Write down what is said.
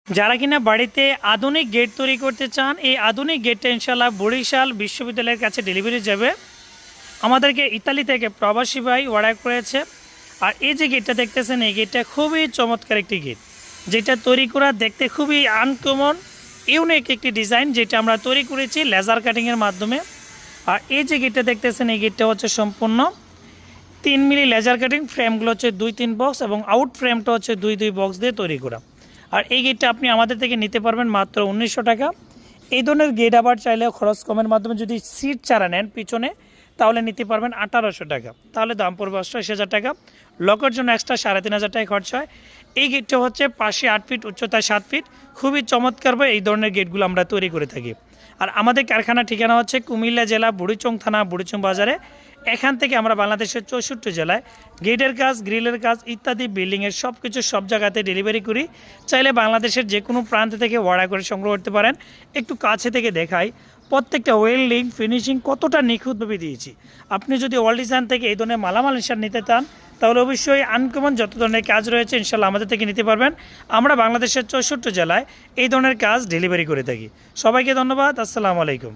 যারা কিনা বাড়িতে আধুনিক গেট তৈরি করতে চান, এই আধুনিক গেটটা ইনশাল্লাহ বরিশাল বিশ্ববিদ্যালয়ের কাছে ডেলিভারি যাবে। আমাদেরকে ইতালি থেকে প্রবাসী ভাই অর্ডার করেছে। আর এই যে গেটটা দেখতেছেন, এই গেটটা খুবই চমৎকার একটি গেট, যেটা তৈরি করা দেখতে খুবই আনকমন ইউনিক একটি ডিজাইন, যেটা আমরা তৈরি করেছি লেজার কাটিংয়ের মাধ্যমে। আর এই যে গেটটা দেখতেছেন, এই গেটটা হচ্ছে সম্পূর্ণ 3 মিলি লেজার কাটিং, ফ্রেমগুলো হচ্ছে 2-3 বক্স এবং আউট ফ্রেমটা হচ্ছে 2-2 বক্স দিয়ে তৈরি করা। আর এই গেটটা আপনি আমাদের থেকে নিতে পারবেন মাত্র 1900 টাকা। এই ধরনের গেট আবার চাইলে খরচ কমের মাধ্যমে যদি সিট ছাড়া নেন পিছনে, তাহলে নিতে পারবেন 1800 টাকা, তাহলে দাম পড়বে 88,000 টাকা। লকের জন্য এক্সট্রা 3500 টাকা খরচ হয়। এই গেটটা হচ্ছে পাশে 8 ফিট, উচ্চতায় 7 ফিট, খুবই চমৎকারভাবে এই ধরনের গেটগুলো আমরা তৈরি করে থাকি। আর আমাদের কারখানার ঠিকানা হচ্ছে কুমিল্লা জেলা বুড়িচং থানা, বুড়িচং বাজারে। এখান থেকে আমরা বাংলাদেশের 64 জেলায় গেটের কাজ, গ্রিলের কাজ ইত্যাদি বিল্ডিংয়ের সব কিছু সব জায়গাতে ডেলিভারি করি। চাইলে বাংলাদেশের যে কোনো প্রান্ত থেকে অর্ডার করে সংগ্রহ করতে পারেন। একটু কাছে থেকে দেখাই প্রত্যেকটা ওয়েল্ডিং ফিনিশিং কতটা নিখুঁতভাবে দিয়েছি। আপনি যদি ওয়াল ডিজাইন থেকে এই ধরনের মালামাল ইনশাল নিতে চান, তাহলে অবশ্যই আনকমন যত ধরনের কাজ রয়েছে ইনশাল্লাহ আমাদের থেকে নিতে পারবেন। আমরা বাংলাদেশের 64 জেলায় এই ধরনের কাজ ডেলিভারি করে থাকি। সবাইকে ধন্যবাদ। আসসালামু আলাইকুম।